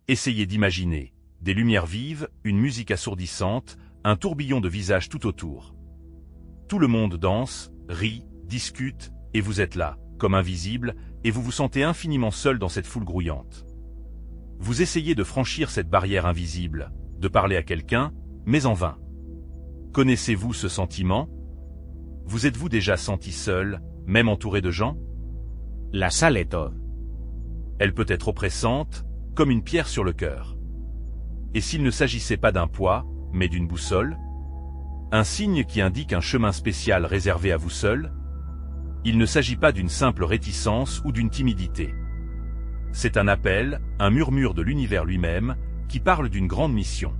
essayez d'imaginer des lumières vives, une musique assourdissante, un tourbillon de visages tout autour. Tout le monde danse, rit, discute, et vous êtes là, comme invisible, et vous vous sentez infiniment seul dans cette foule grouillante. Vous essayez de franchir cette barrière invisible, de parler à quelqu'un, mais en vain. Connaissez-vous ce sentiment? Vous êtes-vous déjà senti seul, même entouré de gens? La salle est todo. Elle peut être oppressante, comme une pierre sur le cœur. Et s'il ne s'agissait pas d'un poids, mais d'une boussole? Un signe qui indique un chemin spécial réservé à vous seul? Il ne s'agit pas d'une simple réticence ou d'une timidité. C'est un appel, un murmure de l'univers lui-même, qui parle d'une grande mission.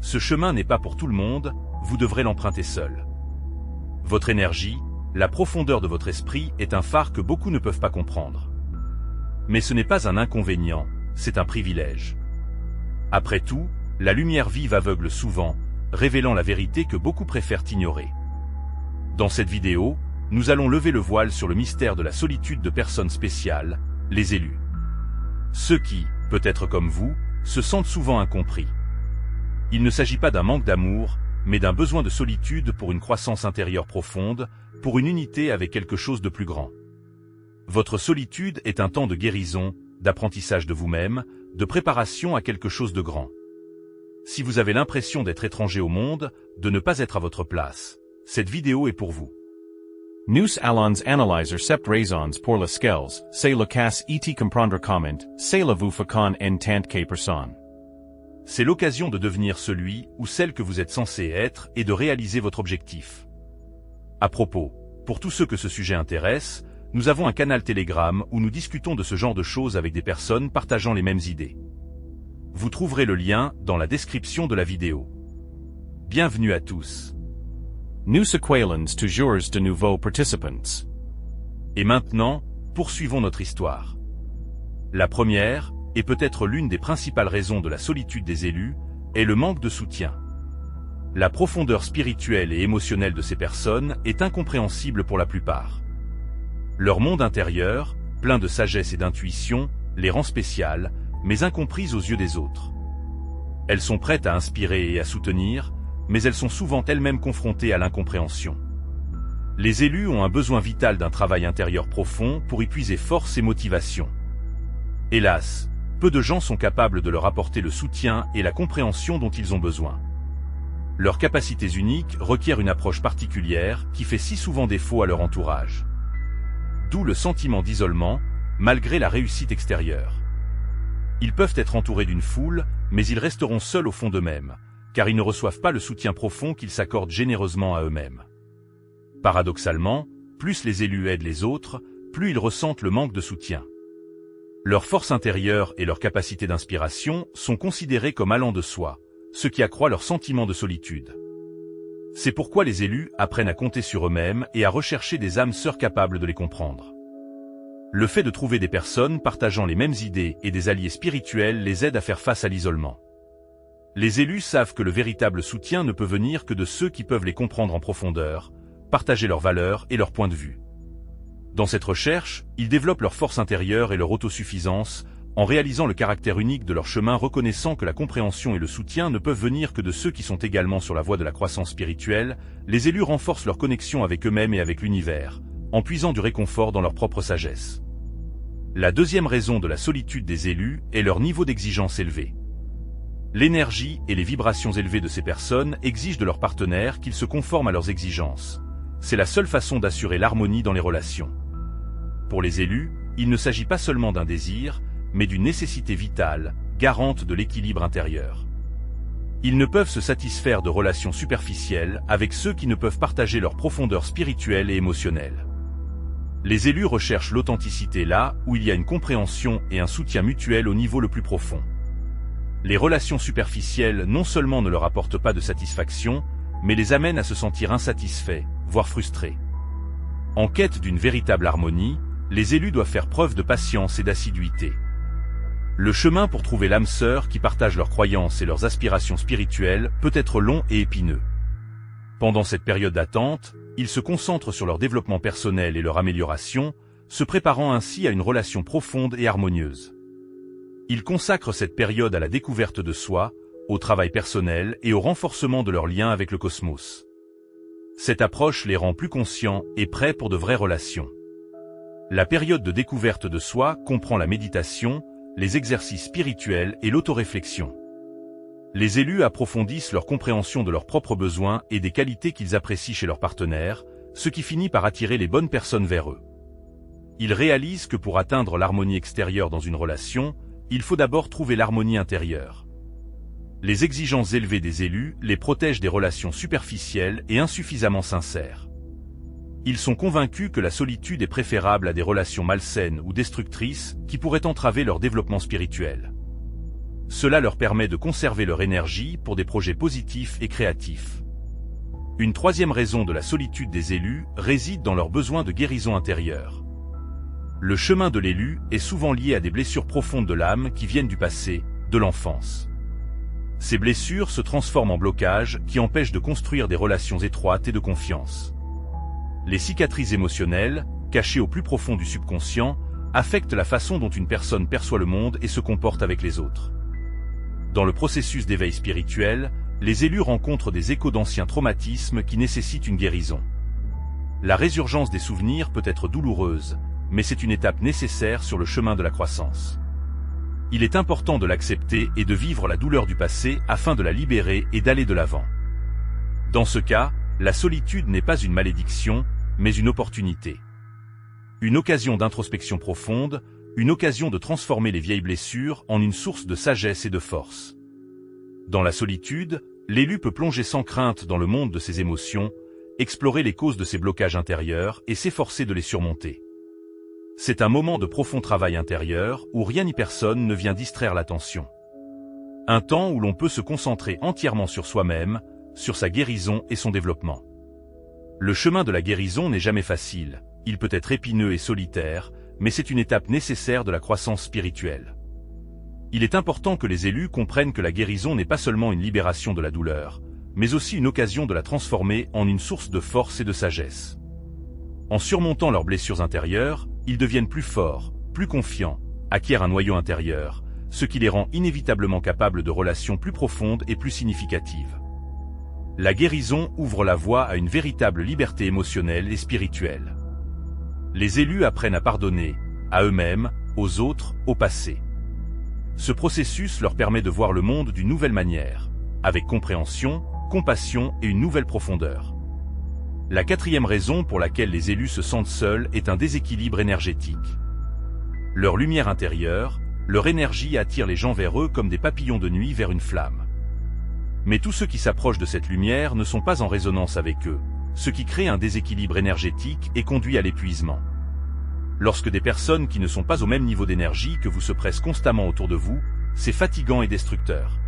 Ce chemin n'est pas pour tout le monde, vous devrez l'emprunter seul. Votre énergie, la profondeur de votre esprit est un phare que beaucoup ne peuvent pas comprendre. Mais ce n'est pas un inconvénient, c'est un privilège. Après tout, la lumière vive aveugle souvent, révélant la vérité que beaucoup préfèrent ignorer. Dans cette vidéo, nous allons lever le voile sur le mystère de la solitude de personnes spéciales, les élus. Ceux qui, peut-être comme vous, se sentent souvent incompris. Il ne s'agit pas d'un manque d'amour, mais d'un besoin de solitude pour une croissance intérieure profonde, pour une unité avec quelque chose de plus grand. Votre solitude est un temps de guérison, d'apprentissage de vous-même, de préparation à quelque chose de grand. Si vous avez l'impression d'être étranger au monde, de ne pas être à votre place, cette vidéo est pour vous. Nous allons analyser cette raisons pour lesquelles c'est le cas et comprendre comment c'est la vous facon en tant que personne. C'est l'occasion de devenir celui ou celle que vous êtes censé être et de réaliser votre objectif. À propos, pour tous ceux que ce sujet intéresse, nous avons un canal Telegram où nous discutons de ce genre de choses avec des personnes partageant les mêmes idées. Vous trouverez le lien dans la description de la vidéo. Bienvenue à tous. Nous accueillons toujours de nouveaux participants. Et maintenant, poursuivons notre histoire. La première, et peut-être l'une des principales raisons de la solitude des élus, est le manque de soutien. La profondeur spirituelle et émotionnelle de ces personnes est incompréhensible pour la plupart. Leur monde intérieur, plein de sagesse et d'intuition, les rend spéciales, mais incomprises aux yeux des autres. Elles sont prêtes à inspirer et à soutenir, mais elles sont souvent elles-mêmes confrontées à l'incompréhension. Les élus ont un besoin vital d'un travail intérieur profond pour y puiser force et motivation. Hélas, peu de gens sont capables de leur apporter le soutien et la compréhension dont ils ont besoin. Leurs capacités uniques requièrent une approche particulière qui fait si souvent défaut à leur entourage. D'où le sentiment d'isolement, malgré la réussite extérieure. Ils peuvent être entourés d'une foule, mais ils resteront seuls au fond d'eux-mêmes, car ils ne reçoivent pas le soutien profond qu'ils s'accordent généreusement à eux-mêmes. Paradoxalement, plus les élus aident les autres, plus ils ressentent le manque de soutien. Leur force intérieure et leur capacité d'inspiration sont considérées comme allant de soi, ce qui accroît leur sentiment de solitude. C'est pourquoi les élus apprennent à compter sur eux-mêmes et à rechercher des âmes sœurs capables de les comprendre. Le fait de trouver des personnes partageant les mêmes idées et des alliés spirituels les aide à faire face à l'isolement. Les élus savent que le véritable soutien ne peut venir que de ceux qui peuvent les comprendre en profondeur, partager leurs valeurs et leurs points de vue. Dans cette recherche, ils développent leur force intérieure et leur autosuffisance, en réalisant le caractère unique de leur chemin, reconnaissant que la compréhension et le soutien ne peuvent venir que de ceux qui sont également sur la voie de la croissance spirituelle. Les élus renforcent leur connexion avec eux-mêmes et avec l'univers, en puisant du réconfort dans leur propre sagesse. La deuxième raison de la solitude des élus est leur niveau d'exigence élevé. L'énergie et les vibrations élevées de ces personnes exigent de leurs partenaires qu'ils se conforment à leurs exigences. C'est la seule façon d'assurer l'harmonie dans les relations. Pour les élus, il ne s'agit pas seulement d'un désir, mais d'une nécessité vitale, garante de l'équilibre intérieur. Ils ne peuvent se satisfaire de relations superficielles avec ceux qui ne peuvent partager leur profondeur spirituelle et émotionnelle. Les élus recherchent l'authenticité là où il y a une compréhension et un soutien mutuel au niveau le plus profond. Les relations superficielles non seulement ne leur apportent pas de satisfaction, mais les amènent à se sentir insatisfaits, voire frustrés. En quête d'une véritable harmonie, les élus doivent faire preuve de patience et d'assiduité. Le chemin pour trouver l'âme sœur qui partage leurs croyances et leurs aspirations spirituelles peut être long et épineux. Pendant cette période d'attente, ils se concentrent sur leur développement personnel et leur amélioration, se préparant ainsi à une relation profonde et harmonieuse. Ils consacrent cette période à la découverte de soi, au travail personnel et au renforcement de leur lien avec le cosmos. Cette approche les rend plus conscients et prêts pour de vraies relations. La période de découverte de soi comprend la méditation, les exercices spirituels et l'autoréflexion. Les élus approfondissent leur compréhension de leurs propres besoins et des qualités qu'ils apprécient chez leurs partenaires, ce qui finit par attirer les bonnes personnes vers eux. Ils réalisent que pour atteindre l'harmonie extérieure dans une relation, il faut d'abord trouver l'harmonie intérieure. Les exigences élevées des élus les protègent des relations superficielles et insuffisamment sincères. Ils sont convaincus que la solitude est préférable à des relations malsaines ou destructrices qui pourraient entraver leur développement spirituel. Cela leur permet de conserver leur énergie pour des projets positifs et créatifs. Une troisième raison de la solitude des élus réside dans leur besoin de guérison intérieure. Le chemin de l'élu est souvent lié à des blessures profondes de l'âme qui viennent du passé, de l'enfance. Ces blessures se transforment en blocages qui empêchent de construire des relations étroites et de confiance. Les cicatrices émotionnelles, cachées au plus profond du subconscient, affectent la façon dont une personne perçoit le monde et se comporte avec les autres. Dans le processus d'éveil spirituel, les élus rencontrent des échos d'anciens traumatismes qui nécessitent une guérison. La résurgence des souvenirs peut être douloureuse, mais c'est une étape nécessaire sur le chemin de la croissance. Il est important de l'accepter et de vivre la douleur du passé afin de la libérer et d'aller de l'avant. Dans ce cas, la solitude n'est pas une malédiction, mais une opportunité. Une occasion d'introspection profonde, une occasion de transformer les vieilles blessures en une source de sagesse et de force. Dans la solitude, l'élu peut plonger sans crainte dans le monde de ses émotions, explorer les causes de ses blocages intérieurs et s'efforcer de les surmonter. C'est un moment de profond travail intérieur où rien ni personne ne vient distraire l'attention. Un temps où l'on peut se concentrer entièrement sur soi-même, sur sa guérison et son développement. Le chemin de la guérison n'est jamais facile, il peut être épineux et solitaire, mais c'est une étape nécessaire de la croissance spirituelle. Il est important que les élus comprennent que la guérison n'est pas seulement une libération de la douleur, mais aussi une occasion de la transformer en une source de force et de sagesse. En surmontant leurs blessures intérieures, ils deviennent plus forts, plus confiants, acquièrent un noyau intérieur, ce qui les rend inévitablement capables de relations plus profondes et plus significatives. La guérison ouvre la voie à une véritable liberté émotionnelle et spirituelle. Les élus apprennent à pardonner, à eux-mêmes, aux autres, au passé. Ce processus leur permet de voir le monde d'une nouvelle manière, avec compréhension, compassion et une nouvelle profondeur. La quatrième raison pour laquelle les élus se sentent seuls est un déséquilibre énergétique. Leur lumière intérieure, leur énergie attire les gens vers eux comme des papillons de nuit vers une flamme. Mais tous ceux qui s'approchent de cette lumière ne sont pas en résonance avec eux, ce qui crée un déséquilibre énergétique et conduit à l'épuisement. Lorsque des personnes qui ne sont pas au même niveau d'énergie que vous se pressent constamment autour de vous, c'est fatigant et destructeur.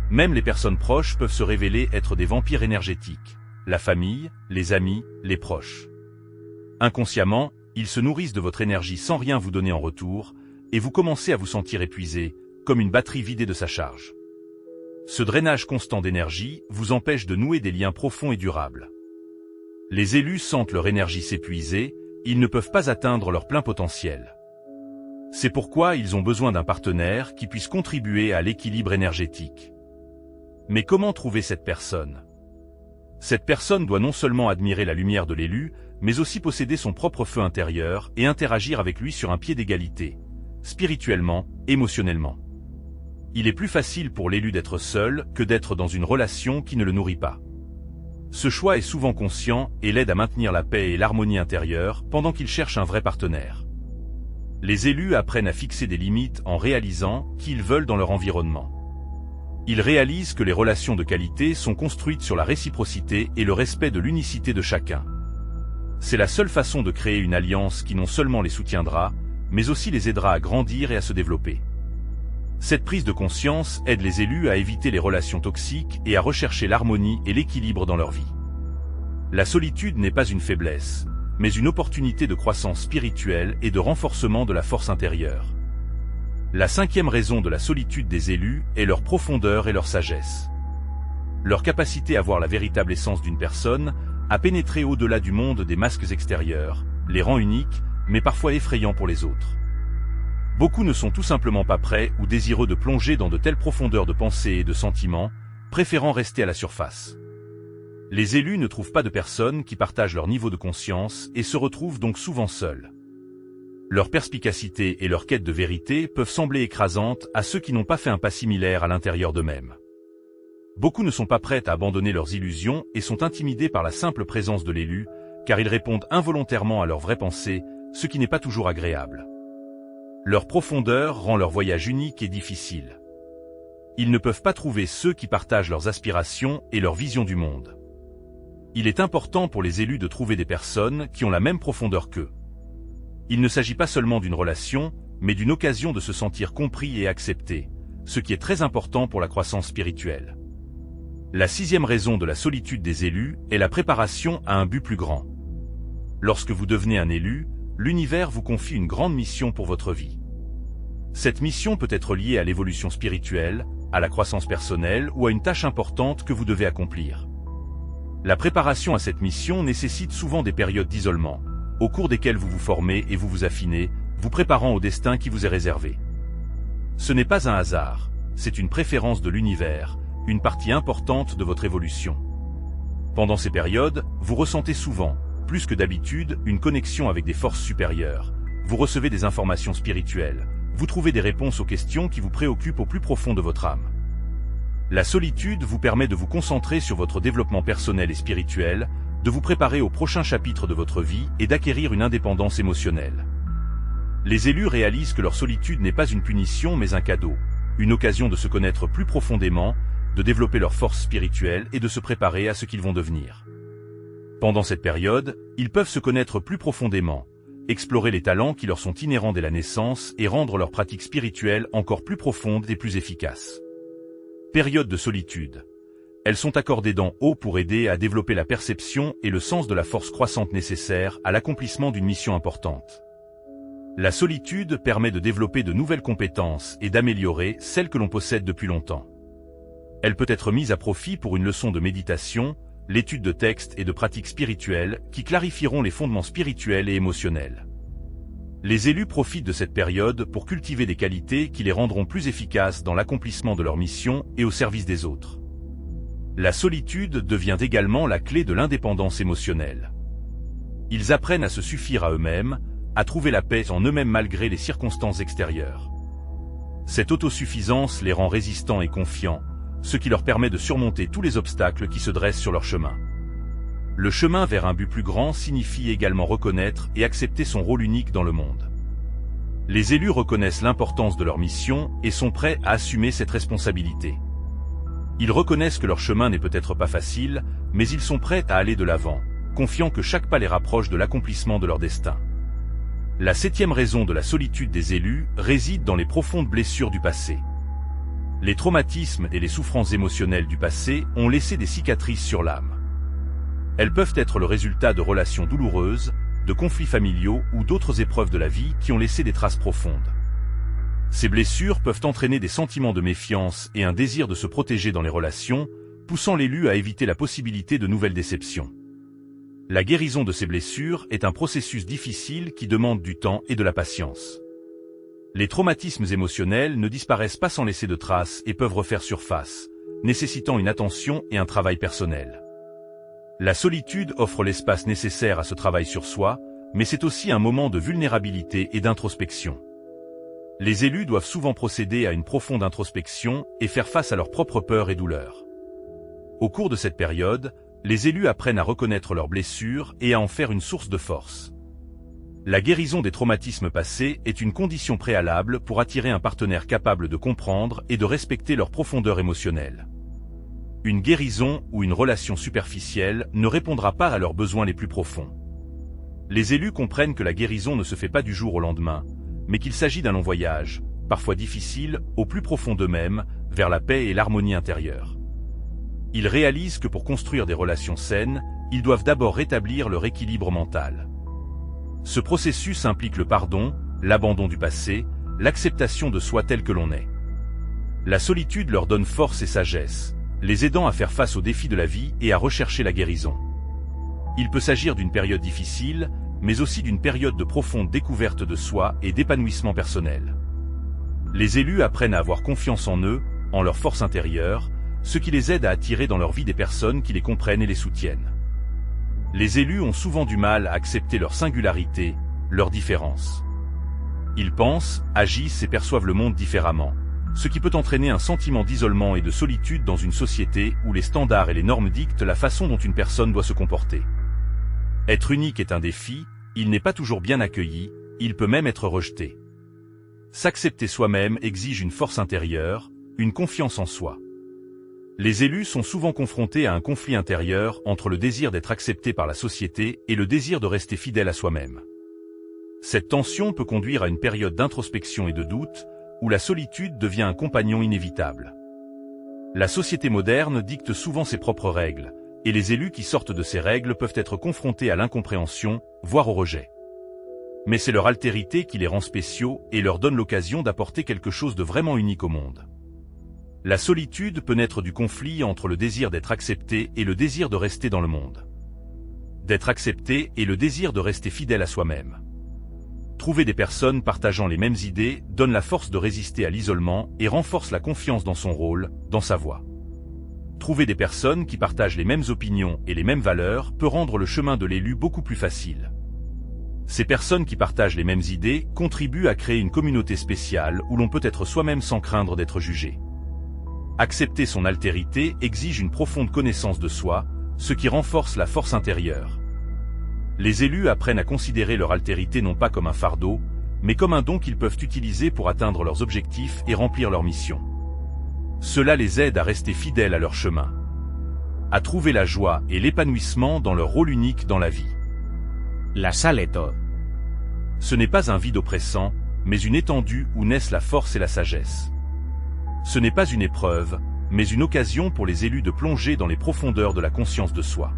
Même les personnes proches peuvent se révéler être des vampires énergétiques. La famille, les amis, les proches. Inconsciemment, ils se nourrissent de votre énergie sans rien vous donner en retour, et vous commencez à vous sentir épuisé, comme une batterie vidée de sa charge. Ce drainage constant d'énergie vous empêche de nouer des liens profonds et durables. Les élus sentent leur énergie s'épuiser, ils ne peuvent pas atteindre leur plein potentiel. C'est pourquoi ils ont besoin d'un partenaire qui puisse contribuer à l'équilibre énergétique. Mais comment trouver cette personne ? Cette personne doit non seulement admirer la lumière de l'élu, mais aussi posséder son propre feu intérieur et interagir avec lui sur un pied d'égalité, spirituellement, émotionnellement. Il est plus facile pour l'élu d'être seul que d'être dans une relation qui ne le nourrit pas. Ce choix est souvent conscient et l'aide à maintenir la paix et l'harmonie intérieure pendant qu'il cherche un vrai partenaire. Les élus apprennent à fixer des limites en réalisant qui ils veulent dans leur environnement. Ils réalisent que les relations de qualité sont construites sur la réciprocité et le respect de l'unicité de chacun. C'est la seule façon de créer une alliance qui non seulement les soutiendra, mais aussi les aidera à grandir et à se développer. Cette prise de conscience aide les élus à éviter les relations toxiques et à rechercher l'harmonie et l'équilibre dans leur vie. La solitude n'est pas une faiblesse, mais une opportunité de croissance spirituelle et de renforcement de la force intérieure. La cinquième raison de la solitude des élus est leur profondeur et leur sagesse. Leur capacité à voir la véritable essence d'une personne, à pénétrer au-delà du monde des masques extérieurs, les rend uniques, mais parfois effrayants pour les autres. Beaucoup ne sont tout simplement pas prêts ou désireux de plonger dans de telles profondeurs de pensée et de sentiments, préférant rester à la surface. Les élus ne trouvent pas de personnes qui partagent leur niveau de conscience et se retrouvent donc souvent seuls. Leur perspicacité et leur quête de vérité peuvent sembler écrasantes à ceux qui n'ont pas fait un pas similaire à l'intérieur d'eux-mêmes. Beaucoup ne sont pas prêts à abandonner leurs illusions et sont intimidés par la simple présence de l'élu, car ils répondent involontairement à leurs vraies pensées, ce qui n'est pas toujours agréable. Leur profondeur rend leur voyage unique et difficile. Ils ne peuvent pas trouver ceux qui partagent leurs aspirations et leur vision du monde. Il est important pour les élus de trouver des personnes qui ont la même profondeur qu'eux. Il ne s'agit pas seulement d'une relation, mais d'une occasion de se sentir compris et accepté, ce qui est très important pour la croissance spirituelle. La 6e raison de la solitude des élus est la préparation à un but plus grand. Lorsque vous devenez un élu, l'univers vous confie une grande mission pour votre vie. Cette mission peut être liée à l'évolution spirituelle, à la croissance personnelle ou à une tâche importante que vous devez accomplir. La préparation à cette mission nécessite souvent des périodes d'isolement, au cours desquelles vous vous formez et vous vous affinez, vous préparant au destin qui vous est réservé. Ce n'est pas un hasard, c'est une préférence de l'univers, une partie importante de votre évolution. Pendant ces périodes, vous ressentez souvent, plus que d'habitude, une connexion avec des forces supérieures. Vous recevez des informations spirituelles. Vous trouvez des réponses aux questions qui vous préoccupent au plus profond de votre âme. La solitude vous permet de vous concentrer sur votre développement personnel et spirituel, de vous préparer au prochain chapitre de votre vie et d'acquérir une indépendance émotionnelle. Les élus réalisent que leur solitude n'est pas une punition mais un cadeau, une occasion de se connaître plus profondément, de développer leur force spirituelle et de se préparer à ce qu'ils vont devenir. Pendant cette période, ils peuvent se connaître plus profondément, explorer les talents qui leur sont inhérents dès la naissance et rendre leurs pratiques spirituelles encore plus profondes et plus efficaces. Période de solitude. Elles sont accordées d'en haut pour aider à développer la perception et le sens de la force croissante nécessaire à l'accomplissement d'une mission importante. La solitude permet de développer de nouvelles compétences et d'améliorer celles que l'on possède depuis longtemps. Elle peut être mise à profit pour une leçon de méditation, l'étude de textes et de pratiques spirituelles qui clarifieront les fondements spirituels et émotionnels. Les élus profitent de cette période pour cultiver des qualités qui les rendront plus efficaces dans l'accomplissement de leur mission et au service des autres. La solitude devient également la clé de l'indépendance émotionnelle. Ils apprennent à se suffire à eux-mêmes, à trouver la paix en eux-mêmes malgré les circonstances extérieures. Cette autosuffisance les rend résistants et confiants, ce qui leur permet de surmonter tous les obstacles qui se dressent sur leur chemin. Le chemin vers un but plus grand signifie également reconnaître et accepter son rôle unique dans le monde. Les élus reconnaissent l'importance de leur mission et sont prêts à assumer cette responsabilité. Ils reconnaissent que leur chemin n'est peut-être pas facile, mais ils sont prêts à aller de l'avant, confiant que chaque pas les rapproche de l'accomplissement de leur destin. La 7e raison de la solitude des élus réside dans les profondes blessures du passé. Les traumatismes et les souffrances émotionnelles du passé ont laissé des cicatrices sur l'âme. Elles peuvent être le résultat de relations douloureuses, de conflits familiaux ou d'autres épreuves de la vie qui ont laissé des traces profondes. Ces blessures peuvent entraîner des sentiments de méfiance et un désir de se protéger dans les relations, poussant l'élu à éviter la possibilité de nouvelles déceptions. La guérison de ces blessures est un processus difficile qui demande du temps et de la patience. Les traumatismes émotionnels ne disparaissent pas sans laisser de traces et peuvent refaire surface, nécessitant une attention et un travail personnel. La solitude offre l'espace nécessaire à ce travail sur soi, mais c'est aussi un moment de vulnérabilité et d'introspection. Les élus doivent souvent procéder à une profonde introspection et faire face à leurs propres peurs et douleurs. Au cours de cette période, les élus apprennent à reconnaître leurs blessures et à en faire une source de force. La guérison des traumatismes passés est une condition préalable pour attirer un partenaire capable de comprendre et de respecter leur profondeur émotionnelle. Une guérison ou une relation superficielle ne répondra pas à leurs besoins les plus profonds. Les élus comprennent que la guérison ne se fait pas du jour au lendemain, mais qu'il s'agit d'un long voyage, parfois difficile, au plus profond d'eux-mêmes, vers la paix et l'harmonie intérieure. Ils réalisent que pour construire des relations saines, ils doivent d'abord rétablir leur équilibre mental. Ce processus implique le pardon, l'abandon du passé, l'acceptation de soi tel que l'on est. La solitude leur donne force et sagesse, les aidant à faire face aux défis de la vie et à rechercher la guérison. Il peut s'agir d'une période difficile, mais aussi d'une période de profonde découverte de soi et d'épanouissement personnel. Les élus apprennent à avoir confiance en eux, en leur force intérieure, ce qui les aide à attirer dans leur vie des personnes qui les comprennent et les soutiennent. Les élus ont souvent du mal à accepter leur singularité, leur différence. Ils pensent, agissent et perçoivent le monde différemment, ce qui peut entraîner un sentiment d'isolement et de solitude dans une société où les standards et les normes dictent la façon dont une personne doit se comporter. Être unique est un défi, il n'est pas toujours bien accueilli, il peut même être rejeté. S'accepter soi-même exige une force intérieure, une confiance en soi. Les élus sont souvent confrontés à un conflit intérieur entre le désir d'être accepté par la société et le désir de rester fidèle à soi-même. Cette tension peut conduire à une période d'introspection et de doute, où la solitude devient un compagnon inévitable. La société moderne dicte souvent ses propres règles, et les élus qui sortent de ces règles peuvent être confrontés à l'incompréhension, voire au rejet. Mais c'est leur altérité qui les rend spéciaux et leur donne l'occasion d'apporter quelque chose de vraiment unique au monde. La solitude peut naître du conflit entre le désir d'être accepté et le désir de rester dans le monde. D'être accepté et le désir de rester fidèle à soi-même. Trouver des personnes partageant les mêmes idées donne la force de résister à l'isolement et renforce la confiance dans son rôle, dans sa voix. Trouver des personnes qui partagent les mêmes opinions et les mêmes valeurs peut rendre le chemin de l'élu beaucoup plus facile. Ces personnes qui partagent les mêmes idées contribuent à créer une communauté spéciale où l'on peut être soi-même sans craindre d'être jugé. Accepter son altérité exige une profonde connaissance de soi, ce qui renforce la force intérieure. Les élus apprennent à considérer leur altérité non pas comme un fardeau, mais comme un don qu'ils peuvent utiliser pour atteindre leurs objectifs et remplir leur mission. Cela les aide à rester fidèles à leur chemin, à trouver la joie et l'épanouissement dans leur rôle unique dans la vie. La Saletto. Ce n'est pas un vide oppressant, mais une étendue où naissent la force et la sagesse. Ce n'est pas une épreuve, mais une occasion pour les élus de plonger dans les profondeurs de la conscience de soi.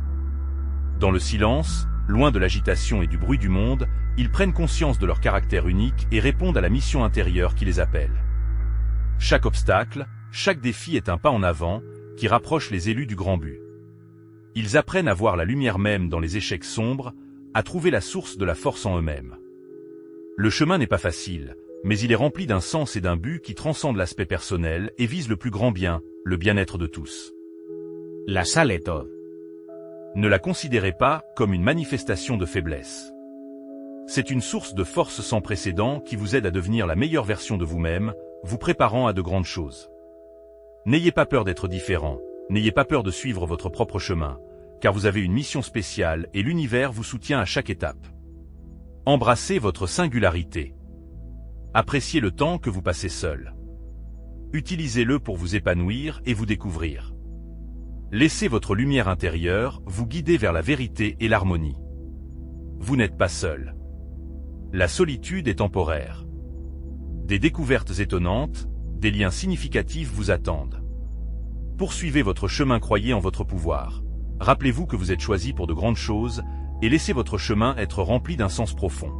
Dans le silence, loin de l'agitation et du bruit du monde, ils prennent conscience de leur caractère unique et répondent à la mission intérieure qui les appelle. Chaque obstacle, chaque défi est un pas en avant, qui rapproche les élus du grand but. Ils apprennent à voir la lumière même dans les échecs sombres, à trouver la source de la force en eux-mêmes. Le chemin n'est pas facile, mais il est rempli d'un sens et d'un but qui transcendent l'aspect personnel et vise le plus grand bien, le bien-être de tous. La Saletto. Ne la considérez pas comme une manifestation de faiblesse. C'est une source de force sans précédent qui vous aide à devenir la meilleure version de vous-même, vous préparant à de grandes choses. N'ayez pas peur d'être différent, n'ayez pas peur de suivre votre propre chemin, car vous avez une mission spéciale et l'univers vous soutient à chaque étape. Embrassez votre singularité. Appréciez le temps que vous passez seul. Utilisez-le pour vous épanouir et vous découvrir. Laissez votre lumière intérieure vous guider vers la vérité et l'harmonie. Vous n'êtes pas seul. La solitude est temporaire. Des découvertes étonnantes, des liens significatifs vous attendent. Poursuivez votre chemin, croyez en votre pouvoir. Rappelez-vous que vous êtes choisi pour de grandes choses, et laissez votre chemin être rempli d'un sens profond.